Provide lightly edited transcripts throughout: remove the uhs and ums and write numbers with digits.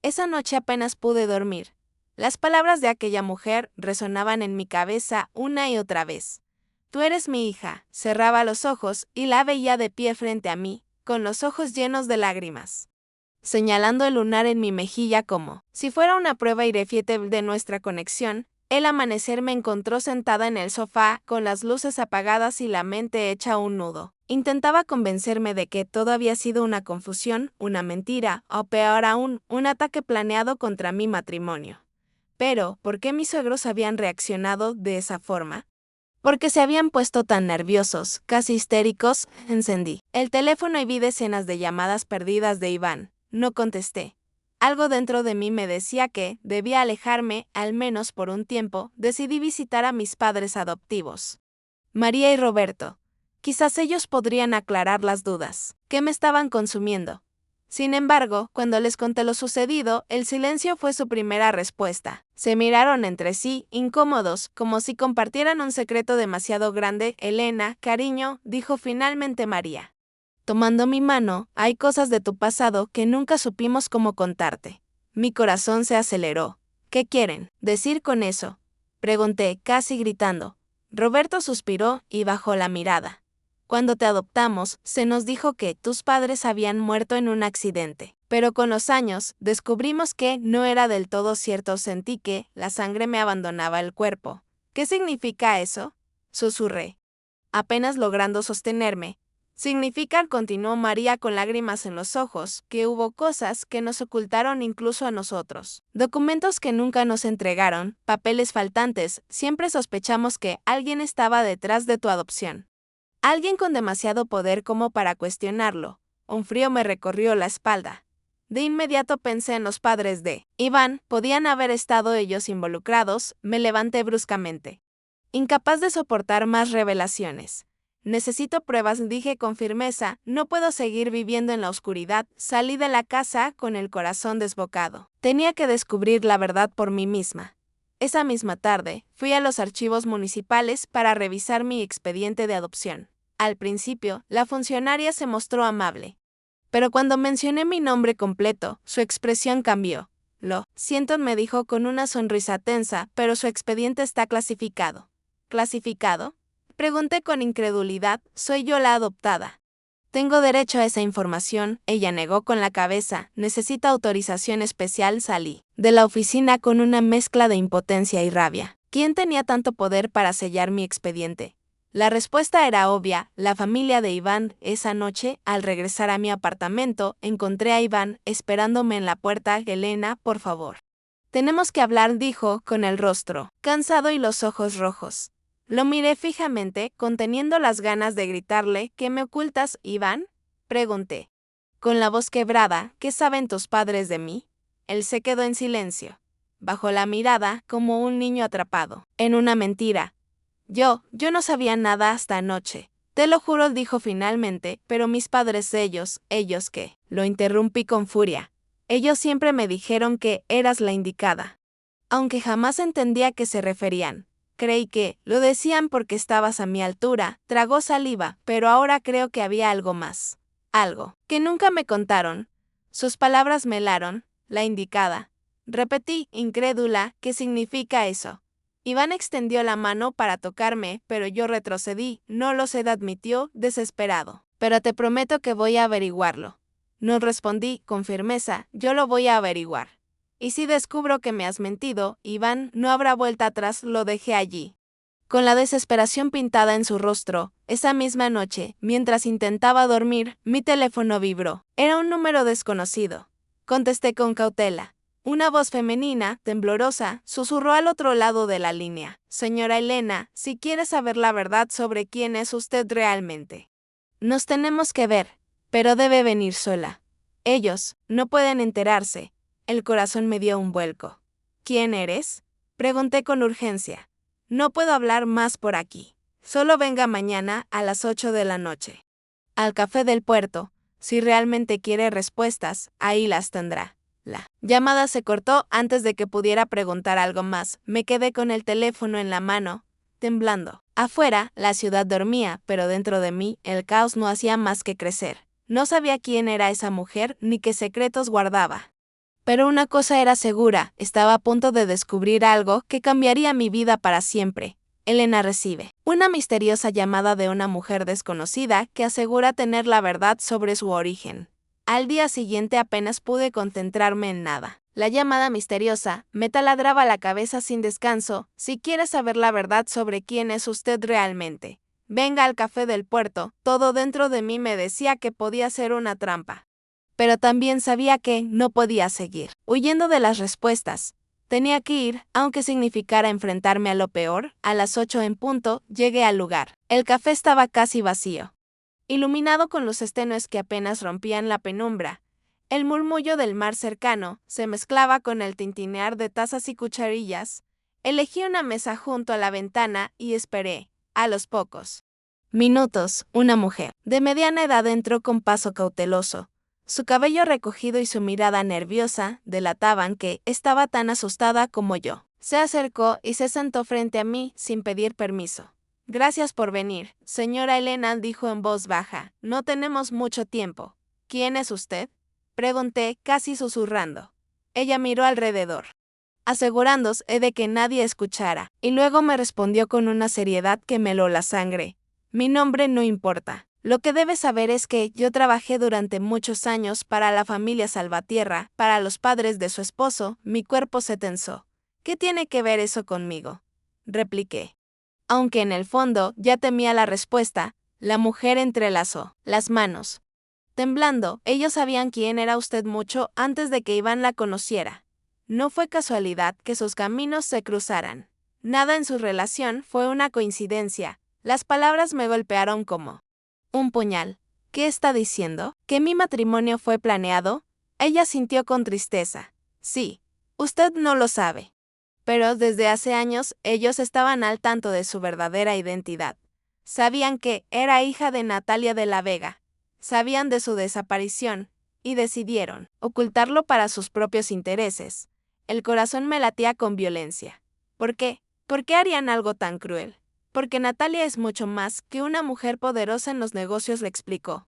Esa noche apenas pude dormir. Las palabras de aquella mujer resonaban en mi cabeza una y otra vez. Tú eres mi hija. Cerraba los ojos y la veía de pie frente a mí, con los ojos llenos de lágrimas, señalando el lunar en mi mejilla como si fuera una prueba irrefutable de nuestra conexión. El amanecer me encontró sentada en el sofá, con las luces apagadas y la mente hecha un nudo. Intentaba convencerme de que todo había sido una confusión, una mentira, o peor aún, un ataque planeado contra mi matrimonio. Pero, ¿por qué mis suegros habían reaccionado de esa forma? Porque se habían puesto tan nerviosos, casi histéricos. Encendí el teléfono y vi decenas de llamadas perdidas de Iván. No contesté. Algo dentro de mí me decía que debía alejarme, al menos por un tiempo. Decidí visitar a mis padres adoptivos, María y Roberto. Quizás ellos podrían aclarar las dudas que me estaban consumiendo. Sin embargo, cuando les conté lo sucedido, el silencio fue su primera respuesta. Se miraron entre sí, incómodos, como si compartieran un secreto demasiado grande. Elena, cariño, dijo finalmente María, tomando mi mano, hay cosas de tu pasado que nunca supimos cómo contarte. Mi corazón se aceleró. ¿Qué quieren decir con eso?, pregunté, casi gritando. Roberto suspiró y bajó la mirada. Cuando te adoptamos, se nos dijo que tus padres habían muerto en un accidente. Pero con los años, descubrimos que no era del todo cierto. Sentí que la sangre me abandonaba el cuerpo. ¿Qué significa eso?, susurré, apenas logrando sostenerme. Significa, continuó María con lágrimas en los ojos, que hubo cosas que nos ocultaron incluso a nosotros. Documentos que nunca nos entregaron, papeles faltantes. Siempre sospechamos que alguien estaba detrás de tu adopción. Alguien con demasiado poder como para cuestionarlo. Un frío me recorrió la espalda. De inmediato pensé en los padres de Iván. ¿Podían haber estado ellos involucrados? Me levanté bruscamente, incapaz de soportar más revelaciones. Necesito pruebas, dije con firmeza. No puedo seguir viviendo en la oscuridad. Salí de la casa con el corazón desbocado. Tenía que descubrir la verdad por mí misma. Esa misma tarde, fui a los archivos municipales para revisar mi expediente de adopción. Al principio, la funcionaria se mostró amable. Pero cuando mencioné mi nombre completo, su expresión cambió. Lo siento, me dijo con una sonrisa tensa, pero su expediente está clasificado. ¿Clasificado?, pregunté con incredulidad. Soy yo la adoptada. Tengo derecho a esa información. Ella negó con la cabeza. Necesita autorización especial. Salí de la oficina con una mezcla de impotencia y rabia. ¿Quién tenía tanto poder para sellar mi expediente? La respuesta era obvia, la familia de Iván. Esa noche, al regresar a mi apartamento, encontré a Iván esperándome en la puerta. Elena, por favor, tenemos que hablar, dijo, con el rostro cansado y los ojos rojos. Lo miré fijamente, conteniendo las ganas de gritarle. ¿Qué me ocultas, Iván?, pregunté, con la voz quebrada. ¿Qué saben tus padres de mí? Él se quedó en silencio. Bajó la mirada, como un niño atrapado en una mentira. Yo no sabía nada hasta anoche. Te lo juro, dijo finalmente. Pero mis padres, ¿ellos qué? Lo interrumpí con furia. Ellos siempre me dijeron que eras la indicada. Aunque jamás entendí a qué se referían. Creí que lo decían porque estabas a mi altura. Tragó saliva, pero ahora creo que había algo más. Algo que nunca me contaron. Sus palabras me helaron. La indicada. Repetí, incrédula. ¿Qué significa eso? Iván extendió la mano para tocarme, pero yo retrocedí. No lo sé, admitió, desesperado. Pero te prometo que voy a averiguarlo. No, respondí con firmeza. Yo lo voy a averiguar. Y si descubro que me has mentido, Iván, no habrá vuelta atrás. Lo dejé allí, con la desesperación pintada en su rostro. Esa misma noche, mientras intentaba dormir, mi teléfono vibró. Era un número desconocido. Contesté con cautela. Una voz femenina, temblorosa, susurró al otro lado de la línea. Señora Elena, si quiere saber la verdad sobre quién es usted realmente, nos tenemos que ver, pero debe venir sola. Ellos no pueden enterarse. El corazón me dio un vuelco. ¿Quién eres?, pregunté con urgencia. No puedo hablar más por aquí. Solo venga mañana a las 8 de la noche. Al café del puerto. Si realmente quiere respuestas, ahí las tendrá. La llamada se cortó antes de que pudiera preguntar algo más. Me quedé con el teléfono en la mano, temblando. Afuera, la ciudad dormía, pero dentro de mí, el caos no hacía más que crecer. No sabía quién era esa mujer ni qué secretos guardaba. Pero una cosa era segura, estaba a punto de descubrir algo que cambiaría mi vida para siempre. Elena recibe una misteriosa llamada de una mujer desconocida que asegura tener la verdad sobre su origen. Al día siguiente apenas pude concentrarme en nada. La llamada misteriosa me taladraba la cabeza sin descanso. Si quiere saber la verdad sobre quién es usted realmente, venga al café del puerto. Todo dentro de mí me decía que podía ser una trampa. Pero también sabía que no podía seguir huyendo de las respuestas. Tenía que ir, aunque significara enfrentarme a lo peor. A las 8 en punto, llegué al lugar. El café estaba casi vacío, iluminado con luces tenues que apenas rompían la penumbra. El murmullo del mar cercano se mezclaba con el tintinear de tazas y cucharillas. Elegí una mesa junto a la ventana y esperé. A los pocos minutos, una mujer de mediana edad entró con paso cauteloso. Su cabello recogido y su mirada nerviosa delataban que estaba tan asustada como yo. Se acercó y se sentó frente a mí sin pedir permiso. Gracias por venir, señora Elena, dijo en voz baja. No tenemos mucho tiempo. ¿Quién es usted?, pregunté, casi susurrando. Ella miró alrededor, asegurándose de que nadie escuchara, y luego me respondió con una seriedad que me heló la sangre. Mi nombre no importa. Lo que debes saber es que yo trabajé durante muchos años para la familia Salvatierra, para los padres de su esposo. Mi cuerpo se tensó. ¿Qué tiene que ver eso conmigo?, repliqué. Aunque en el fondo ya temía la respuesta, la mujer entrelazó las manos, temblando. Ellos sabían quién era usted mucho antes de que Iván la conociera. No fue casualidad que sus caminos se cruzaran. Nada en su relación fue una coincidencia. Las palabras me golpearon como un puñal. ¿Qué está diciendo? ¿Que mi matrimonio fue planeado? Ella sintió con tristeza. Sí, usted no lo sabe. Pero desde hace años ellos estaban al tanto de su verdadera identidad. Sabían que era hija de Natalia de la Vega. Sabían de su desaparición y decidieron ocultarlo para sus propios intereses. El corazón me latía con violencia. ¿Por qué? ¿Por qué harían algo tan cruel? Porque Natalia es mucho más que una mujer poderosa en los negocios, le explicó,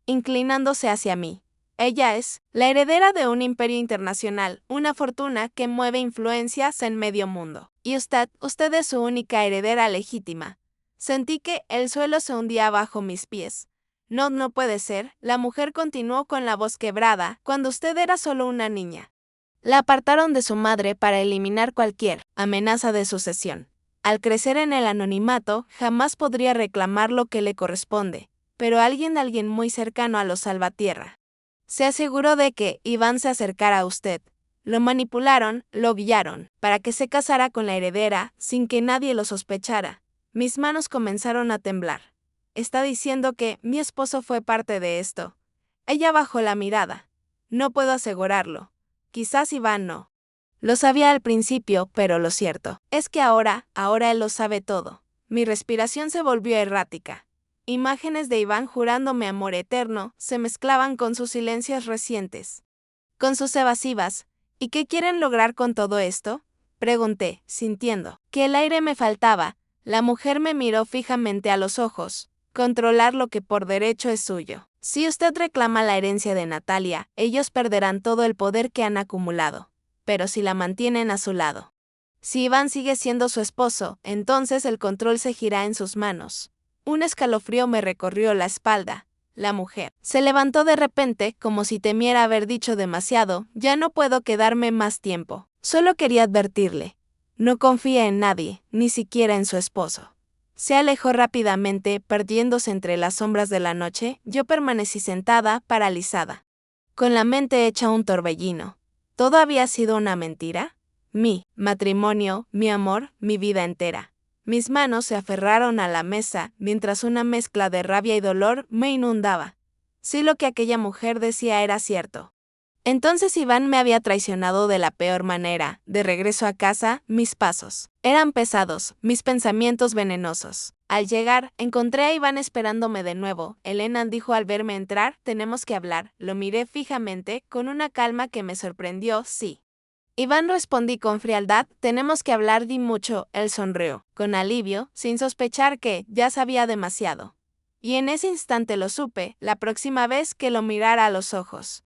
inclinándose hacia mí. Ella es la heredera de un imperio internacional, una fortuna que mueve influencias en medio mundo. Y usted es su única heredera legítima. Sentí que el suelo se hundía bajo mis pies. No puede ser, la mujer continuó con la voz quebrada, cuando usted era solo una niña. La apartaron de su madre para eliminar cualquier amenaza de sucesión. Al crecer en el anonimato, jamás podría reclamar lo que le corresponde, pero alguien muy cercano a los Salvatierra se aseguró de que Iván se acercara a usted. Lo manipularon, lo guiaron, para que se casara con la heredera sin que nadie lo sospechara. Mis manos comenzaron a temblar. Está diciendo que mi esposo fue parte de esto. Ella bajó la mirada. No puedo asegurarlo. Quizás Iván no lo sabía al principio, pero lo cierto es que ahora él lo sabe todo. Mi respiración se volvió errática. Imágenes de Iván jurándome amor eterno se mezclaban con sus silencios recientes, con sus evasivas. ¿Y qué quieren lograr con todo esto?, pregunté, sintiendo que el aire me faltaba. La mujer me miró fijamente a los ojos. Controlar lo que por derecho es suyo. Si usted reclama la herencia de Natalia, ellos perderán todo el poder que han acumulado. Pero si la mantienen a su lado, si Iván sigue siendo su esposo, entonces el control se gira en sus manos. Un escalofrío me recorrió la espalda. La mujer se levantó de repente, como si temiera haber dicho demasiado. Ya no puedo quedarme más tiempo. Solo quería advertirle. No confía en nadie, ni siquiera en su esposo. Se alejó rápidamente, perdiéndose entre las sombras de la noche. Yo permanecí sentada, paralizada, con la mente hecha un torbellino. ¿Todo había sido una mentira? Mi matrimonio, mi amor, mi vida entera. Mis manos se aferraron a la mesa, mientras una mezcla de rabia y dolor me inundaba. Si lo que aquella mujer decía era cierto, entonces Iván me había traicionado de la peor manera. De regreso a casa, mis pasos eran pesados, mis pensamientos venenosos. Al llegar, encontré a Iván esperándome de nuevo. Elena, dijo al verme entrar, tenemos que hablar. Lo miré fijamente, con una calma que me sorprendió. Sí. Iván, respondí con frialdad, tenemos que hablar, di mucho. Él sonrió, con alivio, sin sospechar que ya sabía demasiado. Y en ese instante lo supe, la próxima vez que lo mirara a los ojos,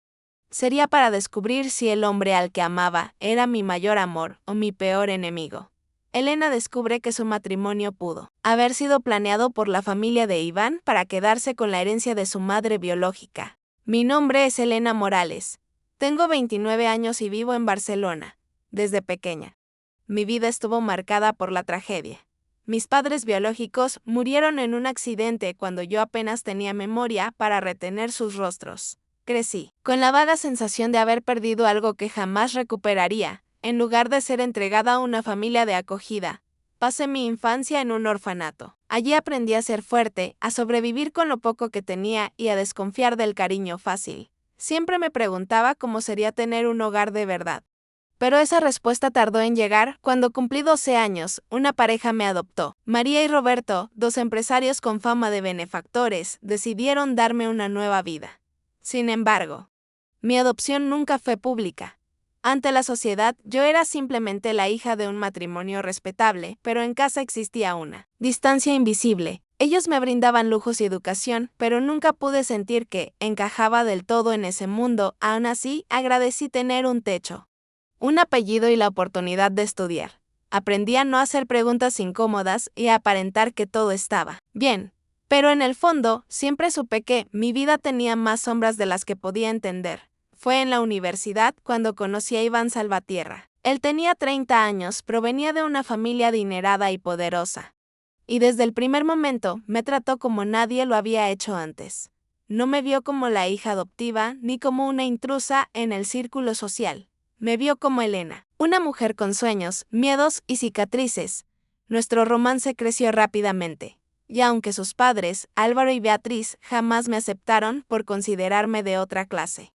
Sería para descubrir si el hombre al que amaba era mi mayor amor o mi peor enemigo. Elena descubre que su matrimonio pudo haber sido planeado por la familia de Iván para quedarse con la herencia de su madre biológica. Mi nombre es Elena Morales. Tengo 29 años y vivo en Barcelona, desde pequeña. Mi vida estuvo marcada por la tragedia. Mis padres biológicos murieron en un accidente cuando yo apenas tenía memoria para retener sus rostros. Crecí con la vaga sensación de haber perdido algo que jamás recuperaría. En lugar de ser entregada a una familia de acogida, pasé mi infancia en un orfanato. Allí aprendí a ser fuerte, a sobrevivir con lo poco que tenía y a desconfiar del cariño fácil. Siempre me preguntaba cómo sería tener un hogar de verdad. Pero esa respuesta tardó en llegar. Cuando cumplí 12 años, una pareja me adoptó. María y Roberto, dos empresarios con fama de benefactores, decidieron darme una nueva vida. Sin embargo, mi adopción nunca fue pública. Ante la sociedad, yo era simplemente la hija de un matrimonio respetable, pero en casa existía una distancia invisible. Ellos me brindaban lujos y educación, pero nunca pude sentir que encajaba del todo en ese mundo. Aún así, agradecí tener un techo, un apellido y la oportunidad de estudiar. Aprendí a no hacer preguntas incómodas y a aparentar que todo estaba bien. Pero en el fondo, siempre supe que mi vida tenía más sombras de las que podía entender. Fue en la universidad cuando conocí a Iván Salvatierra. Él tenía 30 años, provenía de una familia adinerada y poderosa. Y desde el primer momento me trató como nadie lo había hecho antes. No me vio como la hija adoptiva ni como una intrusa en el círculo social. Me vio como Elena, una mujer con sueños, miedos y cicatrices. Nuestro romance creció rápidamente. Y aunque sus padres, Álvaro y Beatriz, jamás me aceptaron por considerarme de otra clase,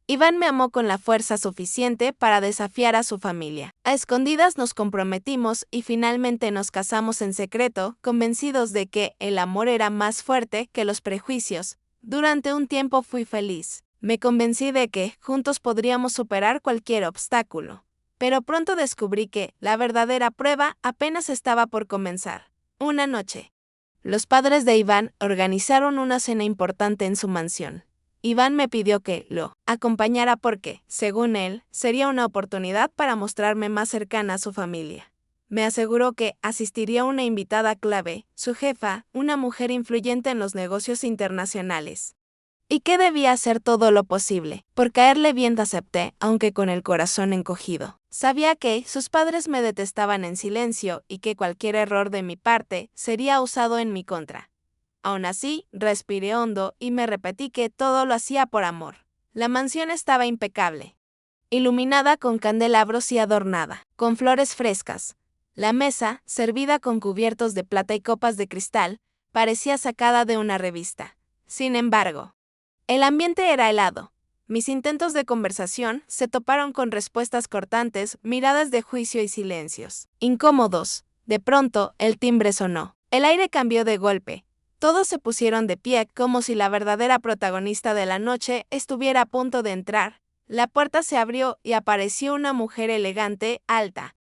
Iván me amó con la fuerza suficiente para desafiar a su familia. A escondidas nos comprometimos y finalmente nos casamos en secreto, convencidos de que el amor era más fuerte que los prejuicios. Durante un tiempo fui feliz. Me convencí de que juntos podríamos superar cualquier obstáculo. Pero pronto descubrí que la verdadera prueba apenas estaba por comenzar. Una noche, los padres de Iván organizaron una cena importante en su mansión. Iván me pidió que lo acompañara porque, según él, sería una oportunidad para mostrarme más cercana a su familia. Me aseguró que asistiría una invitada clave, su jefa, una mujer influyente en los negocios internacionales. Y que debía hacer todo lo posible. Por caerle bien acepté, aunque con el corazón encogido. Sabía que sus padres me detestaban en silencio y que cualquier error de mi parte sería usado en mi contra. Aún así, respiré hondo y me repetí que todo lo hacía por amor. La mansión estaba impecable, iluminada con candelabros y adornada con flores frescas. La mesa, servida con cubiertos de plata y copas de cristal, parecía sacada de una revista. Sin embargo, el ambiente era helado. Mis intentos de conversación se toparon con respuestas cortantes, miradas de juicio y silencios incómodos. De pronto, el timbre sonó. El aire cambió de golpe. Todos se pusieron de pie como si la verdadera protagonista de la noche estuviera a punto de entrar. La puerta se abrió y apareció una mujer elegante, alta,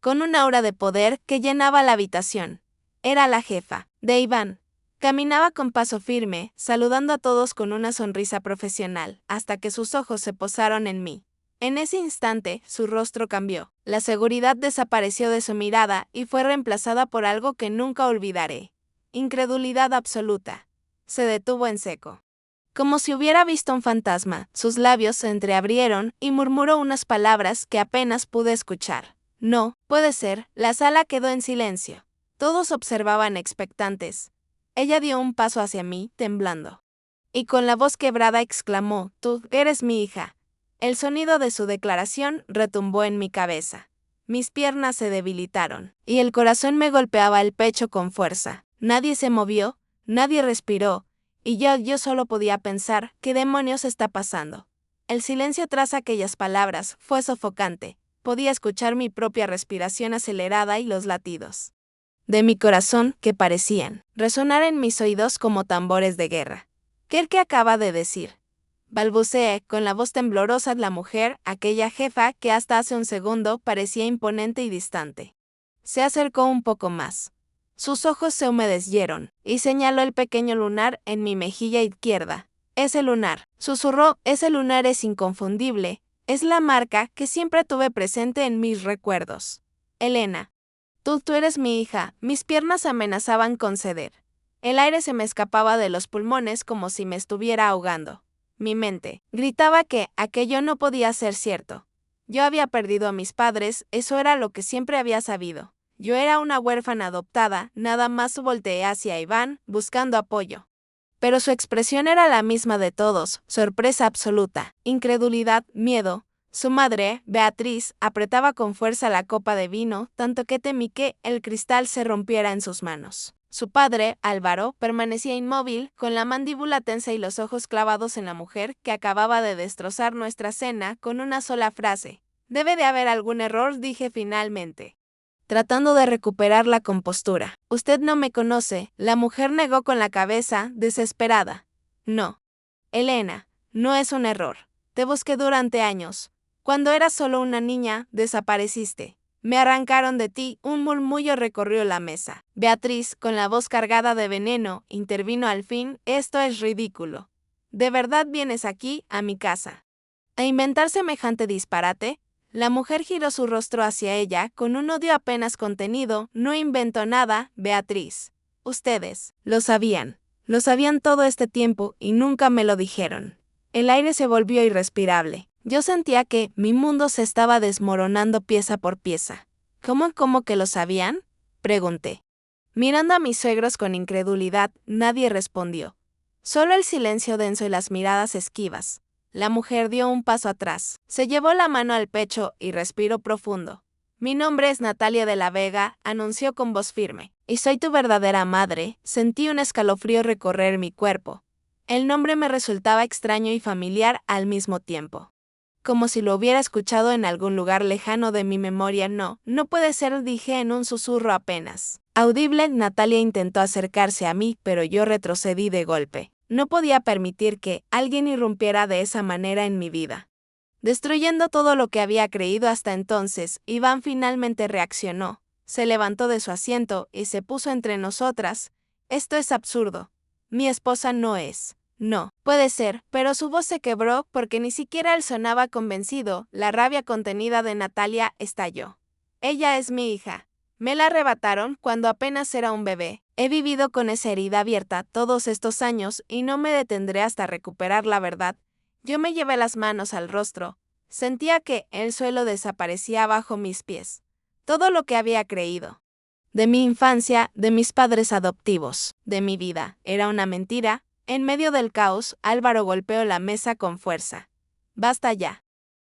con un aura de poder que llenaba la habitación. Era la jefa de Iván. Caminaba con paso firme, saludando a todos con una sonrisa profesional, hasta que sus ojos se posaron en mí. En ese instante, su rostro cambió. La seguridad desapareció de su mirada y fue reemplazada por algo que nunca olvidaré. Incredulidad absoluta. Se detuvo en seco. Como si hubiera visto un fantasma, sus labios se entreabrieron y murmuró unas palabras que apenas pude escuchar. No, puede ser. La sala quedó en silencio. Todos observaban expectantes. Ella dio un paso hacia mí, temblando. Y con la voz quebrada exclamó: «Tú eres mi hija». El sonido de su declaración retumbó en mi cabeza. Mis piernas se debilitaron, y el corazón me golpeaba el pecho con fuerza. Nadie se movió, nadie respiró, y yo solo podía pensar: ¿qué demonios está pasando? El silencio tras aquellas palabras fue sofocante. Podía escuchar mi propia respiración acelerada y los latidos de mi corazón que parecían resonar en mis oídos como tambores de guerra. ¿Qué el que acaba de decir? Balbuceé con la voz temblorosa de la mujer, aquella jefa que hasta hace un segundo parecía imponente y distante. Se acercó un poco más. Sus ojos se humedecieron y señaló el pequeño lunar en mi mejilla izquierda. Ese lunar, susurró, ese lunar es inconfundible, es la marca que siempre tuve presente en mis recuerdos. Elena. Tú eres mi hija, mis piernas amenazaban con ceder. El aire se me escapaba de los pulmones como si me estuviera ahogando. Mi mente gritaba que aquello no podía ser cierto. Yo había perdido a mis padres, eso era lo que siempre había sabido. Yo era una huérfana adoptada, nada más volteé hacia Iván, buscando apoyo. Pero su expresión era la misma de todos, sorpresa absoluta, incredulidad, miedo. Su madre, Beatriz, apretaba con fuerza la copa de vino, tanto que temí que el cristal se rompiera en sus manos. Su padre, Álvaro, permanecía inmóvil, con la mandíbula tensa y los ojos clavados en la mujer que acababa de destrozar nuestra cena con una sola frase. Debe de haber algún error, dije finalmente, tratando de recuperar la compostura. Usted no me conoce, la mujer negó con la cabeza, desesperada. No. Elena, no es un error. Te busqué durante años. Cuando eras solo una niña, desapareciste. Me arrancaron de ti, un murmullo recorrió la mesa. Beatriz, con la voz cargada de veneno, intervino al fin, esto es ridículo. ¿De verdad vienes aquí, a mi casa, a inventar semejante disparate? La mujer giró su rostro hacia ella, con un odio apenas contenido. No inventó nada, Beatriz. Ustedes, lo sabían todo este tiempo y nunca me lo dijeron. El aire se volvió irrespirable. Yo sentía que mi mundo se estaba desmoronando pieza por pieza. ¿Cómo que lo sabían?, pregunté. Mirando a mis suegros con incredulidad, nadie respondió. Solo el silencio denso y las miradas esquivas. La mujer dio un paso atrás, se llevó la mano al pecho y respiró profundo. Mi nombre es Natalia de la Vega, anunció con voz firme, y soy tu verdadera madre. Sentí un escalofrío recorrer mi cuerpo. El nombre me resultaba extraño y familiar al mismo tiempo. Como si lo hubiera escuchado en algún lugar lejano de mi memoria. No puede ser, dije en un susurro apenas audible. Natalia intentó acercarse a mí, pero yo retrocedí de golpe. No podía permitir que alguien irrumpiera de esa manera en mi vida, destruyendo todo lo que había creído hasta entonces. Iván finalmente reaccionó, se levantó de su asiento y se puso entre nosotras. Esto es absurdo. Mi esposa no es. No, puede ser, pero su voz se quebró porque ni siquiera él sonaba convencido. La rabia contenida de Natalia estalló. Ella es mi hija. Me la arrebataron cuando apenas era un bebé. He vivido con esa herida abierta todos estos años y no me detendré hasta recuperar la verdad. Yo me llevé las manos al rostro. Sentía que el suelo desaparecía bajo mis pies. Todo lo que había creído de mi infancia, de mis padres adoptivos, de mi vida, era una mentira. En medio del caos, Álvaro golpeó la mesa con fuerza. Basta ya,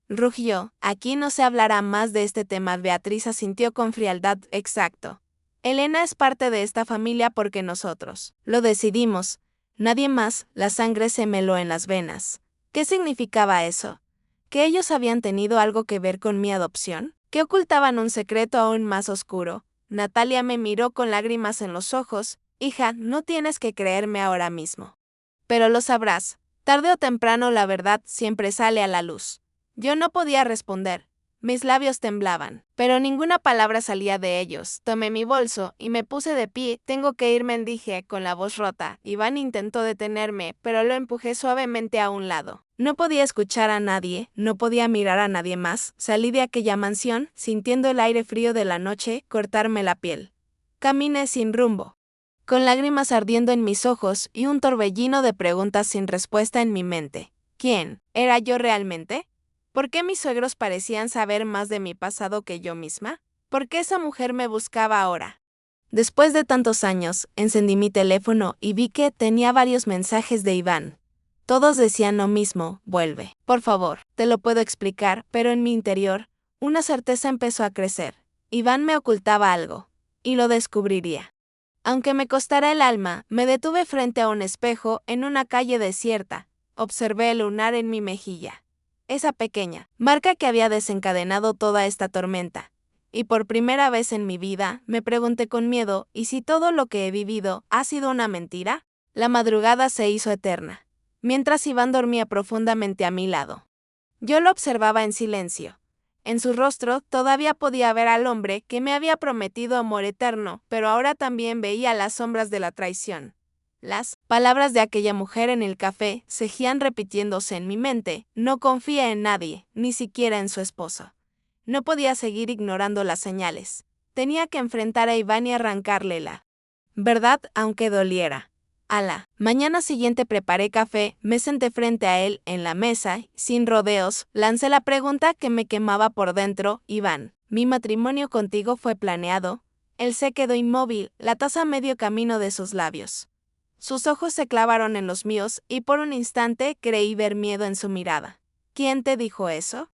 rugió. Aquí no se hablará más de este tema. Beatriz asintió con frialdad. Exacto. Elena es parte de esta familia porque nosotros lo decidimos. Nadie más. La sangre se me heló en las venas. ¿Qué significaba eso? ¿Que ellos habían tenido algo que ver con mi adopción? ¿Que ocultaban un secreto aún más oscuro? Natalia me miró con lágrimas en los ojos. Hija, no tienes que creerme ahora mismo. Pero lo sabrás. Tarde o temprano la verdad siempre sale a la luz. Yo no podía responder. Mis labios temblaban, pero ninguna palabra salía de ellos. Tomé mi bolso y me puse de pie. Tengo que irme, dije con la voz rota. Iván intentó detenerme, pero lo empujé suavemente a un lado. No podía escuchar a nadie, no podía mirar a nadie más. Salí de aquella mansión, sintiendo el aire frío de la noche cortarme la piel. Caminé sin rumbo, con lágrimas ardiendo en mis ojos y un torbellino de preguntas sin respuesta en mi mente. ¿Quién era yo realmente? ¿Por qué mis suegros parecían saber más de mi pasado que yo misma? ¿Por qué esa mujer me buscaba ahora? Después de tantos años, encendí mi teléfono y vi que tenía varios mensajes de Iván. Todos decían lo mismo: vuelve. Por favor, te lo puedo explicar, pero en mi interior, una certeza empezó a crecer. Iván me ocultaba algo, y lo descubriría. Aunque me costara el alma, me detuve frente a un espejo en una calle desierta. Observé el lunar en mi mejilla. Esa pequeña marca que había desencadenado toda esta tormenta. Y por primera vez en mi vida, me pregunté con miedo, ¿y si todo lo que he vivido ha sido una mentira? La madrugada se hizo eterna, mientras Iván dormía profundamente a mi lado. Yo lo observaba en silencio. En su rostro todavía podía ver al hombre que me había prometido amor eterno, pero ahora también veía las sombras de la traición. Las palabras de aquella mujer en el café seguían repitiéndose en mi mente: no confía en nadie, ni siquiera en su esposo. No podía seguir ignorando las señales. Tenía que enfrentar a Iván y arrancarle la verdad, aunque doliera. A la mañana siguiente preparé café, me senté frente a él en la mesa y, sin rodeos, lancé la pregunta que me quemaba por dentro: Iván, ¿mi matrimonio contigo fue planeado? Él se quedó inmóvil, la taza a medio camino de sus labios. Sus ojos se clavaron en los míos y por un instante creí ver miedo en su mirada. ¿Quién te dijo eso?,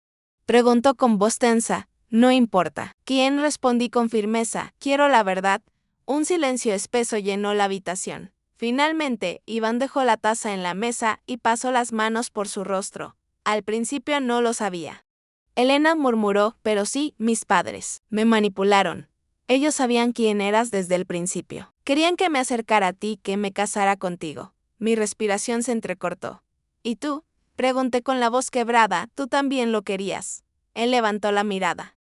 preguntó con voz tensa. No importa. ¿Quién?, respondí con firmeza. Quiero la verdad. Un silencio espeso llenó la habitación. Finalmente, Iván dejó la taza en la mesa y pasó las manos por su rostro. Al principio no lo sabía. Elena murmuró: pero sí, mis padres me manipularon. Ellos sabían quién eras desde el principio. Querían que me acercara a ti, que me casara contigo. Mi respiración se entrecortó. ¿Y tú?, pregunté con la voz quebrada. Tú también lo querías. Él levantó la mirada.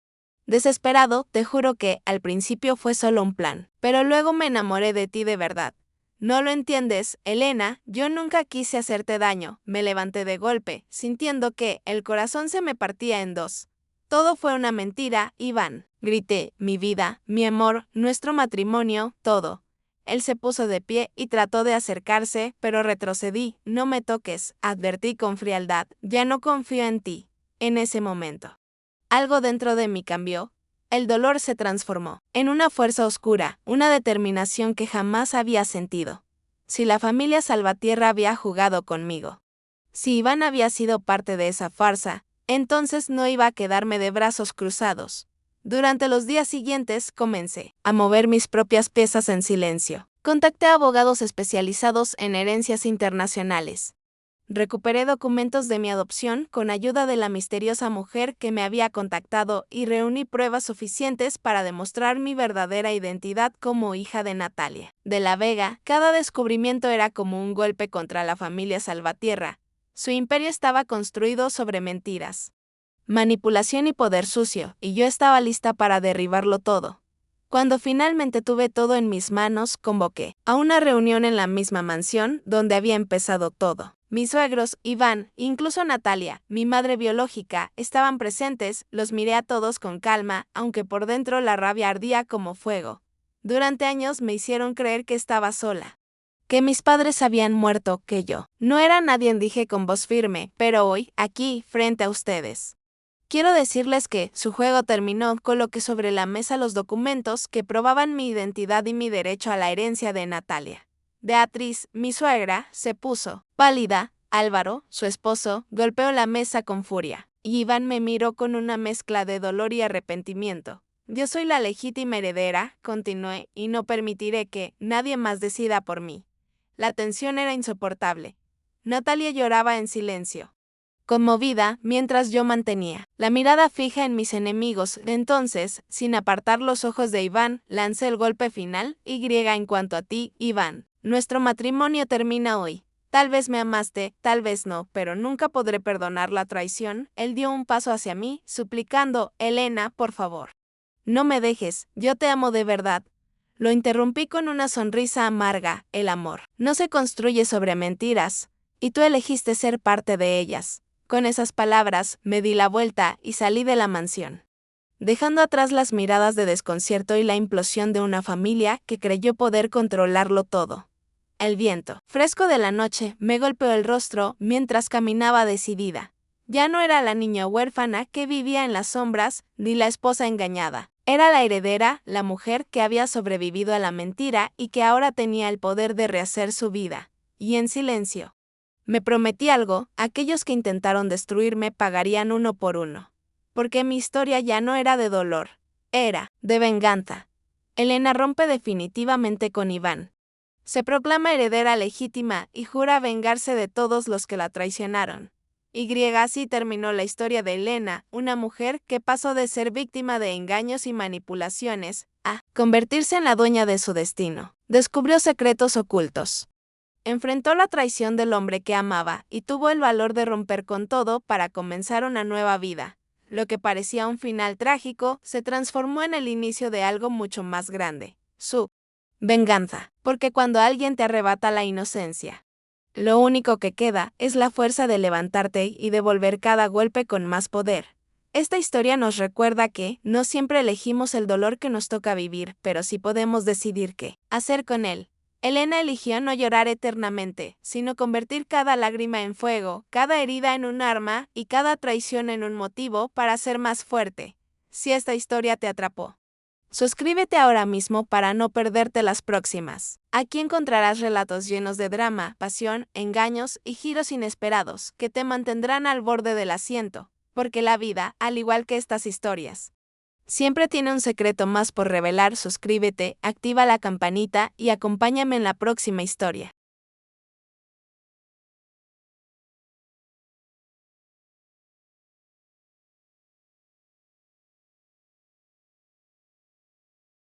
Desesperado, te juro que, al principio fue solo un plan, pero luego me enamoré de ti de verdad. No lo entiendes, Elena, yo nunca quise hacerte daño. Me levanté de golpe, sintiendo que el corazón se me partía en dos. Todo fue una mentira, Iván, grité, mi vida, mi amor, nuestro matrimonio, todo. Él se puso de pie y trató de acercarse, pero retrocedí. No me toques, advertí con frialdad, ya no confío en ti. En ese momento, algo dentro de mí cambió. El dolor se transformó en una fuerza oscura, una determinación que jamás había sentido. Si la familia Salvatierra había jugado conmigo, si Iván había sido parte de esa farsa, entonces no iba a quedarme de brazos cruzados. Durante los días siguientes comencé a mover mis propias piezas en silencio. Contacté a abogados especializados en herencias internacionales. Recuperé documentos de mi adopción con ayuda de la misteriosa mujer que me había contactado y reuní pruebas suficientes para demostrar mi verdadera identidad como hija de Natalia de la Vega. Cada descubrimiento era como un golpe contra la familia Salvatierra. Su imperio estaba construido sobre mentiras, manipulación y poder sucio, y yo estaba lista para derribarlo todo. Cuando finalmente tuve todo en mis manos, convoqué a una reunión en la misma mansión donde había empezado todo. Mis suegros, Iván, incluso Natalia, mi madre biológica, estaban presentes. Los miré a todos con calma, aunque por dentro la rabia ardía como fuego. Durante años me hicieron creer que estaba sola, que mis padres habían muerto, que yo no era nadie, dije con voz firme, pero hoy, aquí, frente a ustedes, quiero decirles que su juego terminó. Coloqué sobre la mesa los documentos que probaban mi identidad y mi derecho a la herencia de Natalia. Beatriz, mi suegra, se puso pálida. Álvaro, su esposo, golpeó la mesa con furia. Y Iván me miró con una mezcla de dolor y arrepentimiento. Yo soy la legítima heredera, continué, y no permitiré que nadie más decida por mí. La tensión era insoportable. Natalia lloraba en silencio, conmovida, mientras yo mantenía la mirada fija en mis enemigos. Entonces, sin apartar los ojos de Iván, lancé el golpe final. En cuanto a ti, Iván, nuestro matrimonio termina hoy. Tal vez me amaste, tal vez no, pero nunca podré perdonar la traición. Él dio un paso hacia mí, suplicando: Elena, por favor, no me dejes, yo te amo de verdad. Lo interrumpí con una sonrisa amarga. El amor no se construye sobre mentiras, y tú elegiste ser parte de ellas. Con esas palabras, me di la vuelta y salí de la mansión, dejando atrás las miradas de desconcierto y la implosión de una familia que creyó poder controlarlo todo. El viento fresco de la noche me golpeó el rostro mientras caminaba decidida. Ya no era la niña huérfana que vivía en las sombras, ni la esposa engañada. Era la heredera, la mujer que había sobrevivido a la mentira y que ahora tenía el poder de rehacer su vida. Y en silencio me prometí algo: aquellos que intentaron destruirme pagarían uno por uno. Porque mi historia ya no era de dolor, era de venganza. Elena rompe definitivamente con Iván. Se proclama heredera legítima y jura vengarse de todos los que la traicionaron. Así terminó la historia de Elena, una mujer que pasó de ser víctima de engaños y manipulaciones a convertirse en la dueña de su destino. Descubrió secretos ocultos, enfrentó la traición del hombre que amaba y tuvo el valor de romper con todo para comenzar una nueva vida. Lo que parecía un final trágico se transformó en el inicio de algo mucho más grande. Su Venganza, porque cuando alguien te arrebata la inocencia, lo único que queda es la fuerza de levantarte y devolver cada golpe con más poder. Esta historia nos recuerda que no siempre elegimos el dolor que nos toca vivir, pero sí podemos decidir qué hacer con él. Elena eligió no llorar eternamente, sino convertir cada lágrima en fuego, cada herida en un arma y cada traición en un motivo para ser más fuerte. Si esta historia te atrapó, suscríbete ahora mismo para no perderte las próximas. Aquí encontrarás relatos llenos de drama, pasión, engaños y giros inesperados que te mantendrán al borde del asiento, porque la vida, al igual que estas historias, siempre tiene un secreto más por revelar. Suscríbete, activa la campanita y acompáñame en la próxima historia.